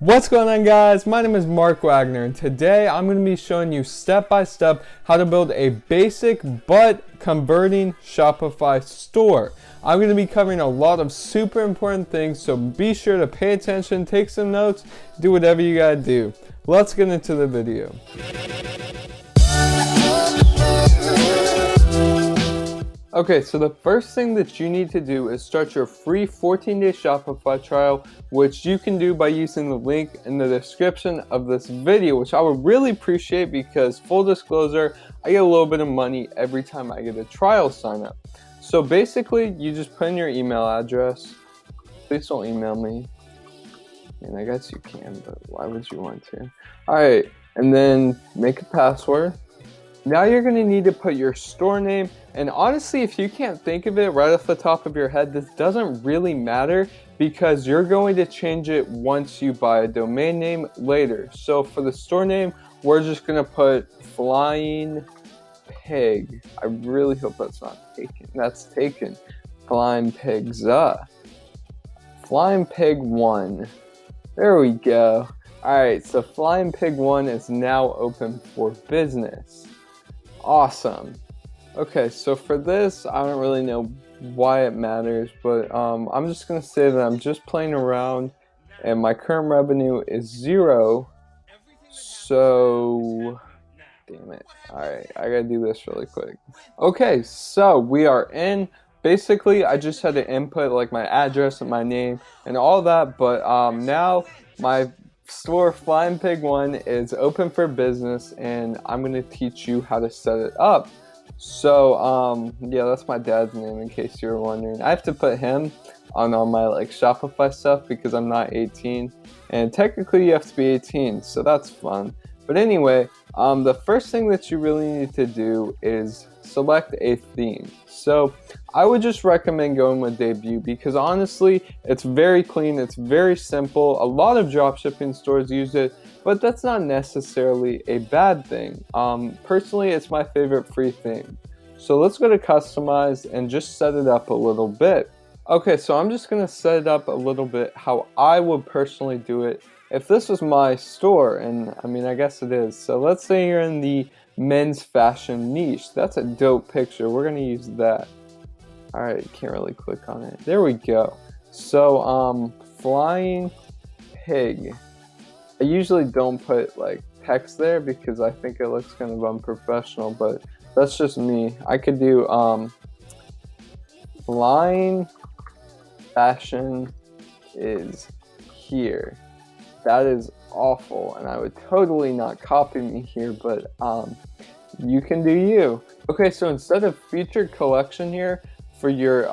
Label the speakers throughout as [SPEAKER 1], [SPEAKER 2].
[SPEAKER 1] What's going on, guys? My name is Mark Wagner, and today I'm going to be showing you step by step how to build a basic but converting Shopify store. I'm going to be covering a lot of super important things, so be sure to pay attention, take some notes, do whatever you gotta do. Let's get into the video. Okay, so the first thing that you need to do is start your free 14-day Shopify trial, which you can do by using the link in the description of this video, which I would really appreciate because, full disclosure, I get a little bit of money every time I get a trial sign up. So basically, you just put in your email address. Please don't email me. And I guess you can, but why would you want to? All right, and then make a password. Now you're going to need to put your store name, and honestly, if you can't think of it right off the top of your head, this doesn't really matter because you're going to change it once you buy a domain name later. So for the store name, we're just going to put Flying Pig. I really hope that's not taken. That's taken. Flying Pigs. Flying Pig 1. There we go. Alright, so Flying Pig 1 is now open for business. Awesome. Okay, so for this, I don't really know why it matters, but I'm just going to say that I'm just playing around and my current revenue is 0. So, damn it. Alright, I gotta do this really quick. Okay, so we are in. Basically, I just had to input like my address and my name and all that, but now my store Flying Pig 1 is open for business, and I'm going to teach you how to set it up. So yeah, that's my dad's name in case you were wondering. I have to put him on all my like Shopify stuff because I'm not 18, and technically you have to be 18, so that's fun. But anyway, the first thing that you really need to do is select a theme. So I would just recommend going with Debut because honestly, it's very clean, it's very simple. A lot of dropshipping stores use it, but that's not necessarily a bad thing. Personally, it's my favorite free theme. So let's go to Customize and just set it up a little bit. Okay, so I'm just gonna set it up a little bit how I would personally do it if this was my store, and I mean, I guess it is. So let's say you're in the men's fashion niche. That's a dope picture. We're gonna use that. All right, can't really click on it. There we go. So Flying Pig. I usually don't put like text there because I think it looks kind of unprofessional, but that's just me. I could do Flying Fashion is here. That is awful, and I would totally not copy me here, but you can do you. Okay, so instead of featured collection here for your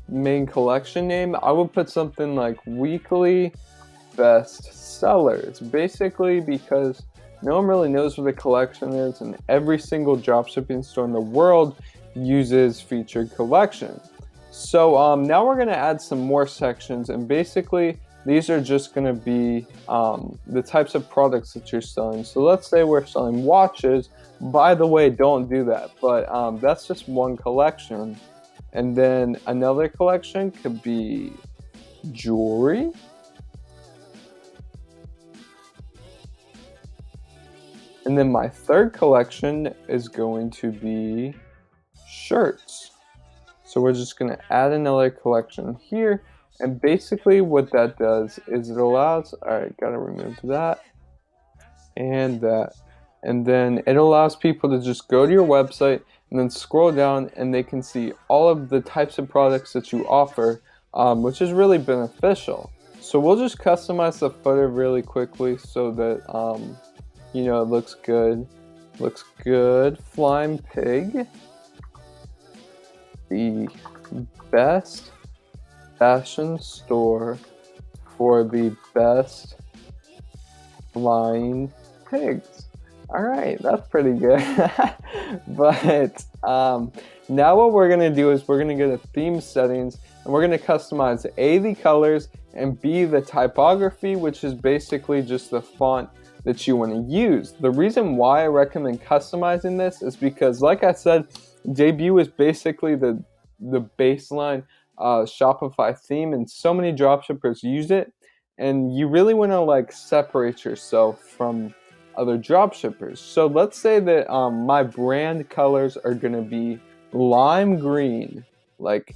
[SPEAKER 1] main collection name, I would put something like weekly best sellers, basically because no one really knows what a collection is, and every single dropshipping store in the world uses featured collection. So now we're going to add some more sections, and basically these are just going to be the types of products that you're selling. So let's say we're selling watches. By the way, don't do that, but that's just one collection. And then another collection could be jewelry. And then my third collection is going to be shirts. So we're just going to add another collection here. And basically what that does is it allows, all right, gotta remove that and that. And then it allows people to just go to your website and then scroll down, and they can see all of the types of products that you offer, which is really beneficial. So we'll just customize the footer really quickly so that, you know, it looks good. Looks good. Flying Pig. The best fashion store for the best flying pigs. All right, that's pretty good. But now what we're gonna do is we're gonna go to theme settings, and we're gonna customize A, the colors, and B, the typography, which is basically just the font that you want to use. The reason why I recommend customizing this is because, like I said, Debut is basically the baseline Shopify theme, and so many dropshippers use it. and you really want to like separate yourself from other dropshippers. So let's say that my brand colors are gonna be lime green. Like,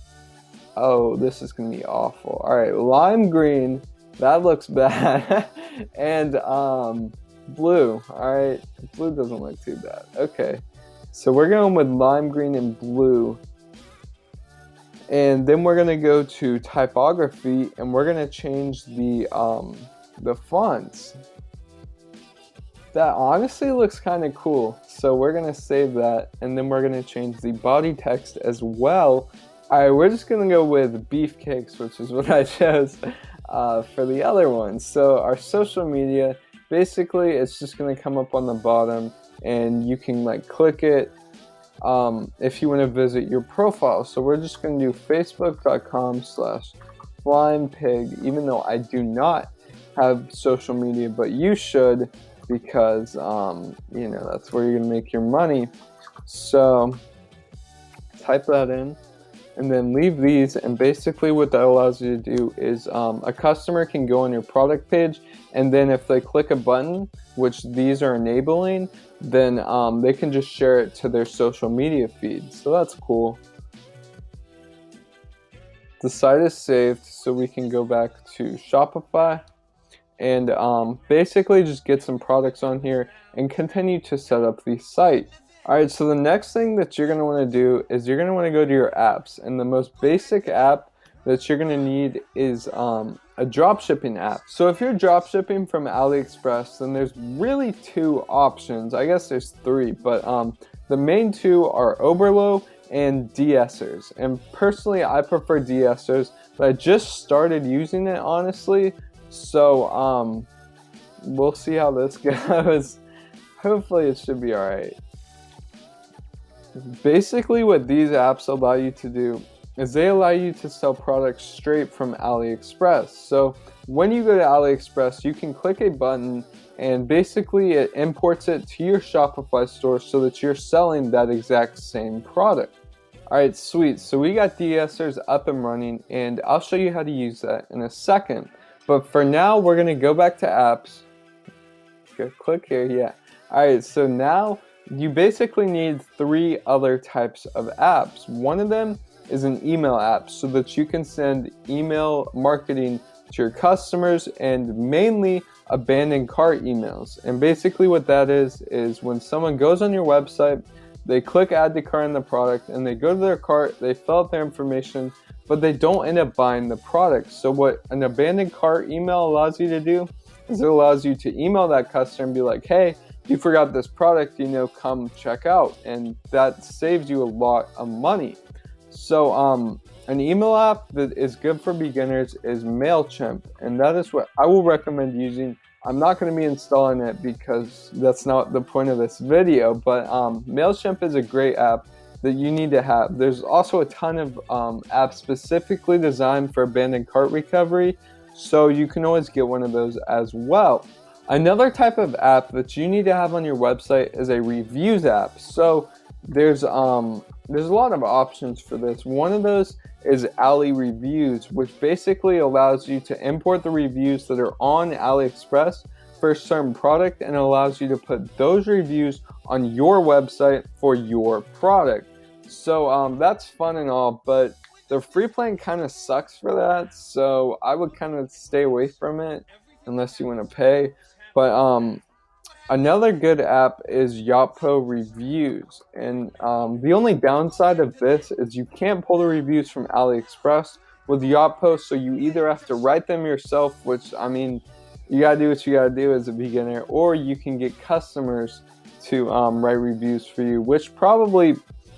[SPEAKER 1] oh, this is gonna be awful. All right, lime green. That looks bad. And blue. All right, blue doesn't look too bad. Okay, so we're going with lime green and blue. And then we're gonna go to typography, and we're gonna change the fonts. That honestly looks kind of cool. So we're gonna save that, and then we're gonna change the body text as well. All right, we're just gonna go with beefcakes, which is what I chose for the other one. So our social media, basically, it's just gonna come up on the bottom, and you can like click it if you want to visit your profile. So we're just going to do facebook.com/flyingpig, even though I do not have social media, but you should, because that's where you're going to make your money. So type that in and then leave these, and basically what that allows you to do is a customer can go on your product page, and then if they click a button, which these are enabling, then they can just share it to their social media feed. So that's cool. The site is saved, so we can go back to Shopify and basically just get some products on here and continue to set up the site. Alright, so the next thing that you're going to want to do is you're going to want to go to your apps, and the most basic app that you're going to need is a dropshipping app. So if you're dropshipping from AliExpress, then there's really two options. I guess there's three, but the main two are Oberlo and de-essers. And personally, I prefer de-essers, but I just started using it, honestly. So we'll see how this goes. Hopefully it should be alright. Basically what these apps allow you to do is they allow you to sell products straight from AliExpress. So when you go to AliExpress, you can click a button, and basically it imports it to your Shopify store so that you're selling that exact same product. Alright, sweet. So we got de-essers up and running, and I'll show you how to use that in a second. But for now, we're going to go back to apps. Go click here, yeah. Alright, so now you basically need three other types of apps. One of them is an email app so that you can send email marketing to your customers, and mainly abandoned cart emails. And basically what that is when someone goes on your website, they click add to cart in the product, and they go to their cart, they fill out their information, but they don't end up buying the product. So what an abandoned cart email allows you to do is it allows you to email that customer and be like, hey, you forgot this product, come check out. And that saves you a lot of money. So an email app that is good for beginners is MailChimp, and that is what I will recommend using. I'm not going to be installing it because that's not the point of this video, but MailChimp is a great app that you need to have. There's also a ton of apps specifically designed for abandoned cart recovery, so you can always get one of those as well. Another type of app that you need to have on your website is a reviews app. So there's a lot of options for this. One of those is Ali Reviews, which basically allows you to import the reviews that are on AliExpress for a certain product, and allows you to put those reviews on your website for your product. So that's fun and all, but the free plan kind of sucks for that, so I would kind of stay away from it unless you want to pay. But another good app is Yotpo Reviews, and the only downside of this is you can't pull the reviews from AliExpress with Yotpo, so you either have to write them yourself, which, I mean, you gotta do what you gotta do as a beginner, or you can get customers to write reviews for you, which probably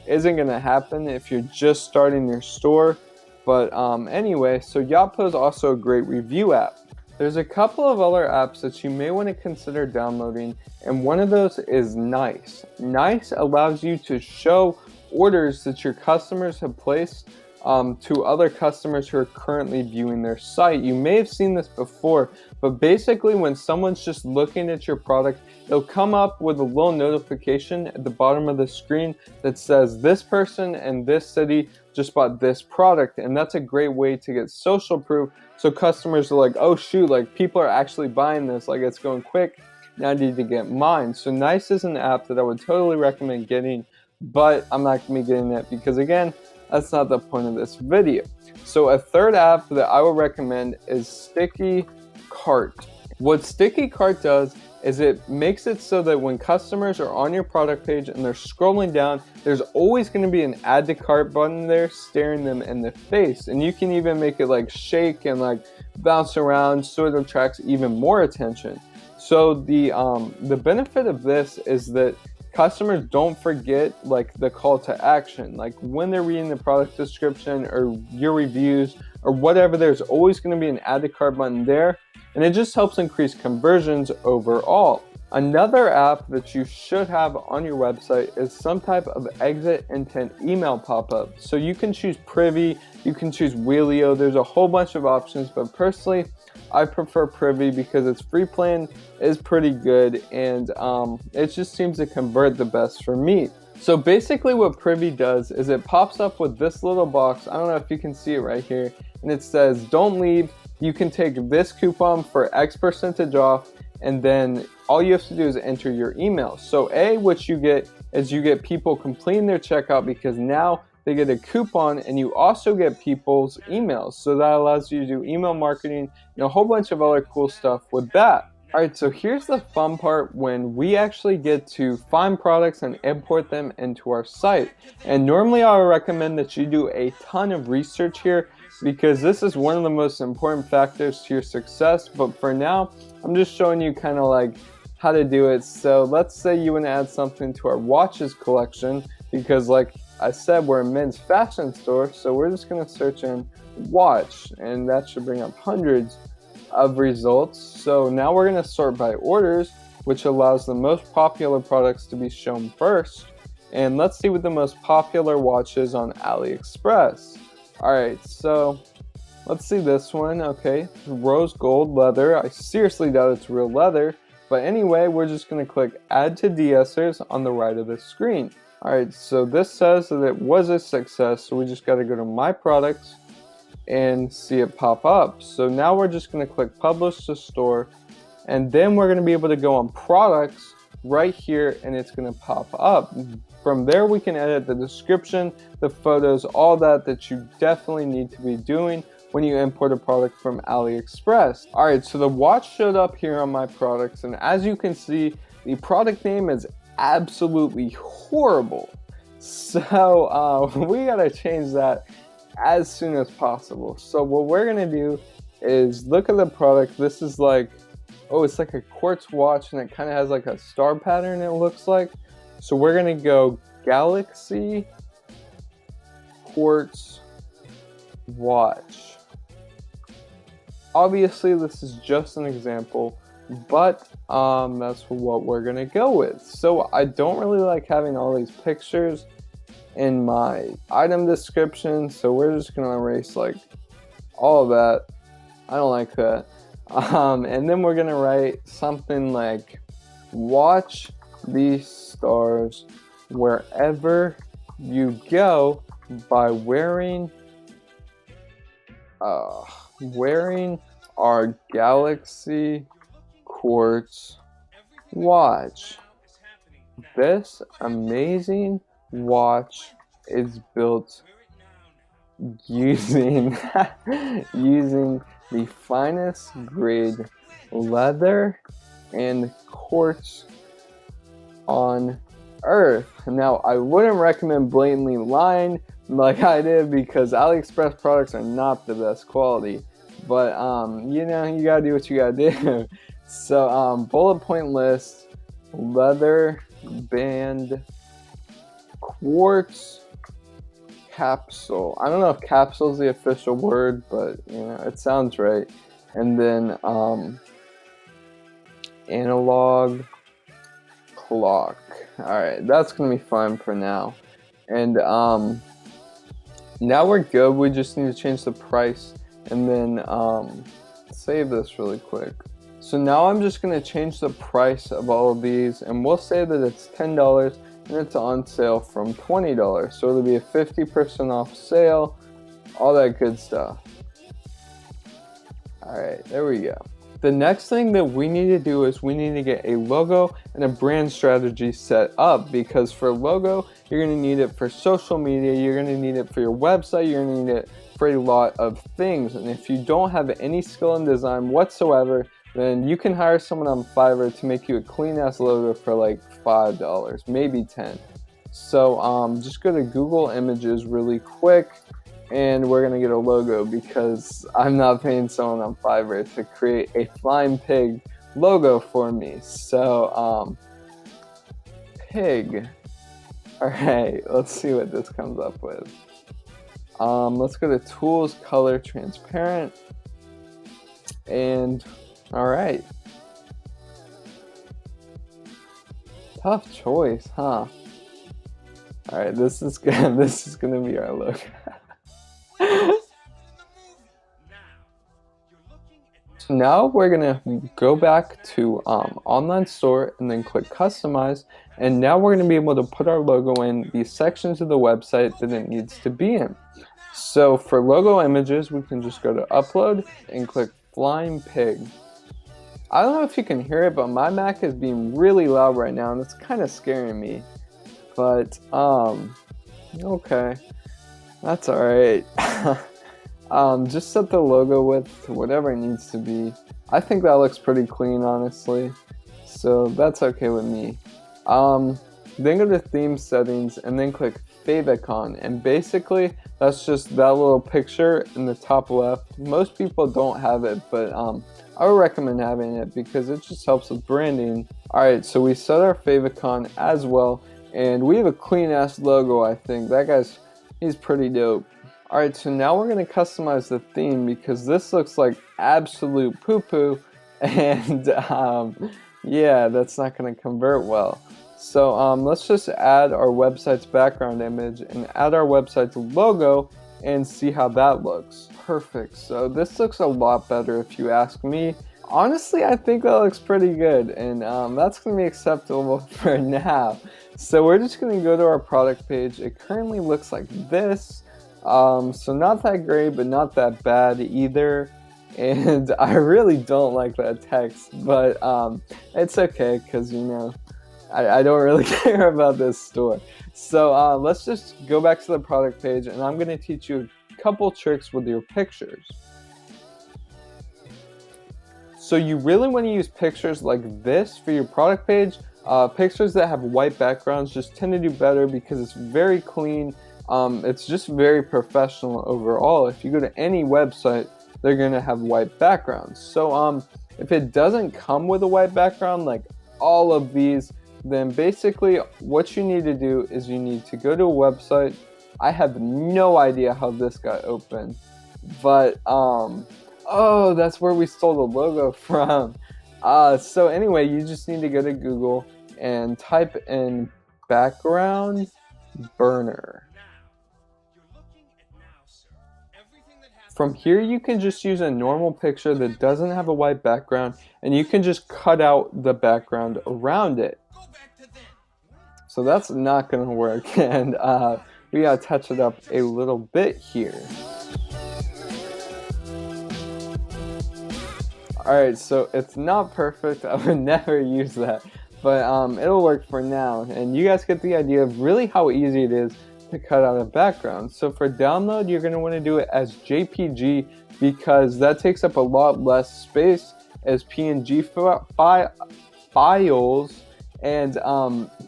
[SPEAKER 1] isn't gonna happen if you're just starting your store. But anyway, so Yotpo is also a great review app. There's a couple of other apps that you may want to consider downloading, and one of those is Nice. Nice allows you to show orders that your customers have placed to other customers who are currently viewing their site. You may have seen this before, but basically when someone's just looking at your product, it'll come up with a little notification at the bottom of the screen that says this person in this city just bought this product. And that's a great way to get social proof, so customers are like, oh shoot, like people are actually buying this, like it's going quick, now I need to get mine. So Nice is an app that I would totally recommend getting, but I'm not going to be getting it because, again, that's not the point of this video. So a third app that I would recommend is Sticky Cart. What Sticky Cart does is it makes it so that when customers are on your product page and they're scrolling down, there's always going to be an add to cart button there staring them in the face. And you can even make it like shake and like bounce around so it attracts even more attention. So the benefit of this is that customers don't forget like the call to action. Like when they're reading the product description or your reviews or whatever, there's always going to be an add to cart button there, and it just helps increase conversions overall. Another app that you should have on your website is some type of exit intent email pop-up. So you can choose Privy, you can choose Wheelio, there's a whole bunch of options, but personally I prefer Privy because its free plan is pretty good, and it just seems to convert the best for me. So basically what Privy does is it pops up with this little box. I don't know if you can see it right here, and it says don't leave, you can take this coupon for X percentage off, and then all you have to do is enter your email. So what you get is you get people completing their checkout because now they get a coupon, and you also get people's emails. So that allows you to do email marketing and a whole bunch of other cool stuff with that. All right, so here's the fun part when we actually get to find products and import them into our site. And normally I would recommend that you do a ton of research here because this is one of the most important factors to your success. But for now, I'm just showing you kind of like how to do it. So let's say you want to add something to our watches collection because, like I said, we're a men's fashion store. So we're just going to search in watch, and that should bring up hundreds of results. So now we're going to sort by orders, which allows the most popular products to be shown first. And let's see what the most popular watch is on AliExpress. All right, so let's see this one. Okay, rose gold leather. I seriously doubt it's real leather. But anyway, we're just going to click add to de-essers on the right of the screen. All right, so this says that it was a success. So we just got to go to my products and see it pop up. So now we're just going to click publish to store, and then we're going to be able to go on products right here, and it's going to pop up. From there we can edit the description, the photos, all that you definitely need to be doing when you import a product from AliExpress. All right, so the watch showed up here on my products, and as you can see, the product name is absolutely horrible. So we gotta change that as soon as possible. So what we're gonna do is look at the product. This is like, oh, it's like a quartz watch, and it kind of has like a star pattern, it looks like. So we're gonna go Galaxy Quartz watch. Obviously this is just an example, but that's what we're gonna go with. So I don't really like having all these pictures in my item description, so we're just gonna erase like all of that. I don't like that. And then we're gonna write something like watch these stars wherever you go by wearing our Galaxy Quartz watch. This amazing watch is built using the finest grade leather and quartz on earth. Now, I wouldn't recommend blatantly lying like I did because AliExpress products are not the best quality, but you know, you gotta do what you gotta do. So bullet point list, leather band, quartz capsule. I don't know if capsule is the official word, but you know, it sounds right. And then analog clock. All right, that's gonna be fine for now. And Now we're good. We just need to change the price and then save this really quick. So now I'm just going to change the price of all of these, and we'll say that it's $10 and it's on sale from $20. So it'll be a 50% off sale, all that good stuff. Alright, there we go. The next thing that we need to do is we need to get a logo and a brand strategy set up, because for logo, you're going to need it for social media, you're going to need it for your website, you're going to need it for a lot of things. And if you don't have any skill in design whatsoever, then you can hire someone on Fiverr to make you a clean ass logo for like $5, maybe $10. So just go to Google Images really quick, and we're gonna get a logo because I'm not paying someone on Fiverr to create a flying pig logo for me. So pig. Alright, let's see what this comes up with. Let's go to Tools, Color, Transparent, and alright. Tough choice, huh? Alright, this is gonna be our logo. So now we're gonna go back to online store and then click customize, and now we're gonna be able to put our logo in the sections of the website that it needs to be in. So for logo images, we can just go to upload and click flying pig. I don't know if you can hear it, but my Mac is being really loud right now and it's kind of scaring me. But okay, that's alright. Just set the logo width to whatever it needs to be. I think that looks pretty clean, honestly, so that's okay with me. Then go to theme settings and then click favicon, and basically that's just that little picture in the top left. Most people don't have it, but I would recommend having it because it just helps with branding. Alright, so we set our favicon as well, and we have a clean ass logo. I think that he's pretty dope. Alright, so now we're going to customize the theme because this looks like absolute poo-poo, and yeah, that's not going to convert well. So let's just add our website's background image and add our website's logo and see how that looks. Perfect. So this looks a lot better if you ask me. Honestly, I think that looks pretty good, and that's going to be acceptable for now. So we're just going to go to our product page. It currently looks like this. So not that great, but not that bad either. And I really don't like that text, but it's okay because, you know, I don't really care about this store. So let's just go back to the product page, and I'm going to teach you a couple tricks with your pictures. So you really want to use pictures like this for your product page. Pictures that have white backgrounds just tend to do better because it's very clean. It's just very professional overall. If you go to any website, they're going to have white backgrounds. So if it doesn't come with a white background, like all of these, then basically what you need to do is you need to go to a website. I have no idea how this got open, but oh, that's where we stole the logo from. So anyway, you just need to go to Google and type in background burner. From here, you can just use a normal picture that doesn't have a white background, and you can just cut out the background around it. So that's not going to work, and we got to touch it up a little bit here. Alright, so it's not perfect. I would never use that, but it'll work for now, and you guys get the idea of really how easy it is to cut out a background. So for download, you're going to want to do it as JPG because that takes up a lot less space as PNG files, and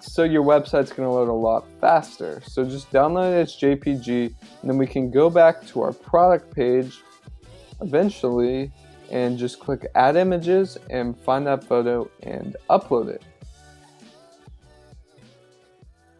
[SPEAKER 1] so your website's going to load a lot faster. So just download it as JPG, and then we can go back to our product page eventually and just click add images and find that photo and upload it.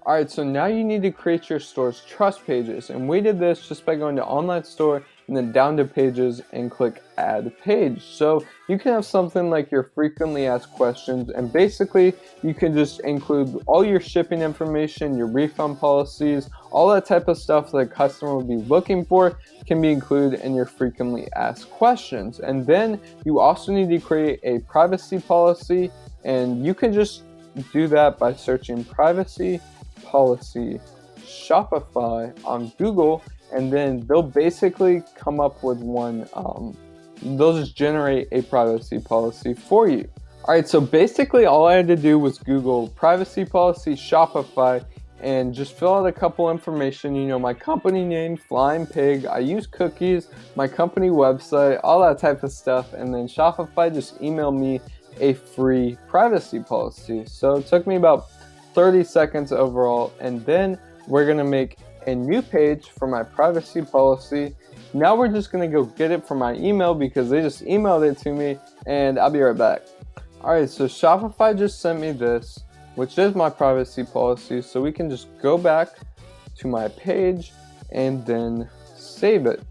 [SPEAKER 1] Alright, so now you need to create your store's trust pages, and we did this just by going to online store and and then down to pages and click add page. So you can have something like your frequently asked questions, and basically you can just include all your shipping information, your refund policies, all that type of stuff that a customer would be looking for can be included in your frequently asked questions. And then you also need to create a privacy policy, and you can just do that by searching privacy policy Shopify on Google, and then they'll basically come up with one, they'll just generate a privacy policy for you. Alright, so basically all I had to do was Google privacy policy Shopify and just fill out a couple information, you know, my company name, Flying Pig, I use cookies, my company website, all that type of stuff, and then Shopify just emailed me a free privacy policy. So it took me about 30 seconds overall, and then we're gonna make a new page for my privacy policy. Now we're just gonna go get it from my email because they just emailed it to me, and I'll be right back. Alright, so Shopify just sent me this, which is my privacy policy, so we can just go back to my page and then save it.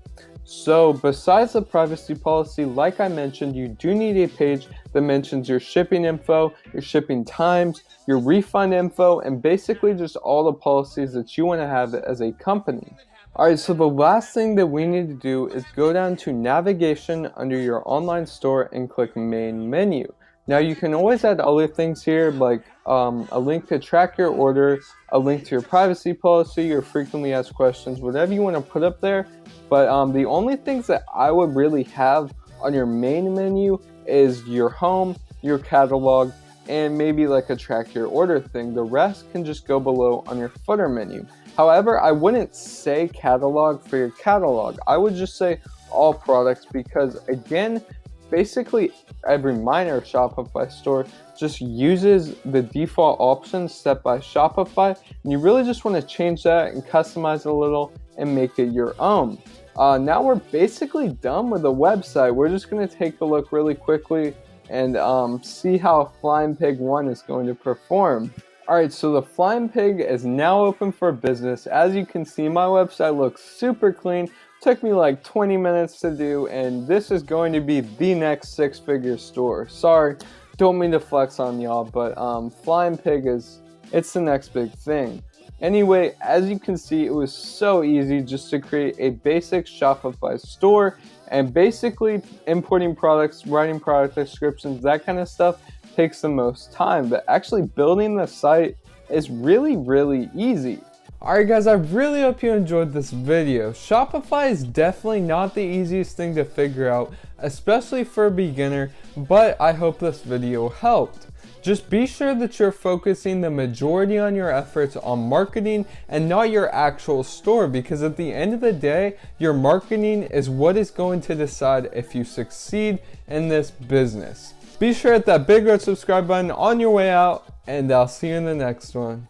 [SPEAKER 1] So besides the privacy policy, like I mentioned, you do need a page that mentions your shipping info, your shipping times, your refund info, and basically just all the policies that you want to have as a company. Alright, so the last thing that we need to do is go down to navigation under your online store and click main menu. Now you can always add other things here, like a link to track your order, a link to your privacy policy, your frequently asked questions, whatever you want to put up there. But the only things that I would really have on your main menu is your home, your catalog, and maybe like a track your order thing. The rest can just go below on your footer menu. However, I wouldn't say catalog for your catalog. I would just say all products, because again, basically every minor Shopify store just uses the default options set by Shopify, and you really just want to change that and customize it a little and make it your own. Now we're basically done with the website. We're just going to take a look really quickly and see how Flying Pig 1 is going to perform. Alright, so the Flying Pig is now open for business. As you can see, my website looks super clean. Took me like 20 minutes to do, and this is going to be the next six-figure store. Sorry, don't mean to flex on y'all, but Flying Pig it's the next big thing. Anyway, as you can see, it was so easy just to create a basic Shopify store, and basically importing products, writing product descriptions, that kind of stuff takes the most time, but actually building the site is really, really easy. Alright guys, I really hope you enjoyed this video. Shopify is definitely not the easiest thing to figure out, especially for a beginner, but I hope this video helped. Just be sure that you're focusing the majority on your efforts on marketing and not your actual store, because at the end of the day, your marketing is what is going to decide if you succeed in this business. Be sure to hit that big red subscribe button on your way out, and I'll see you in the next one.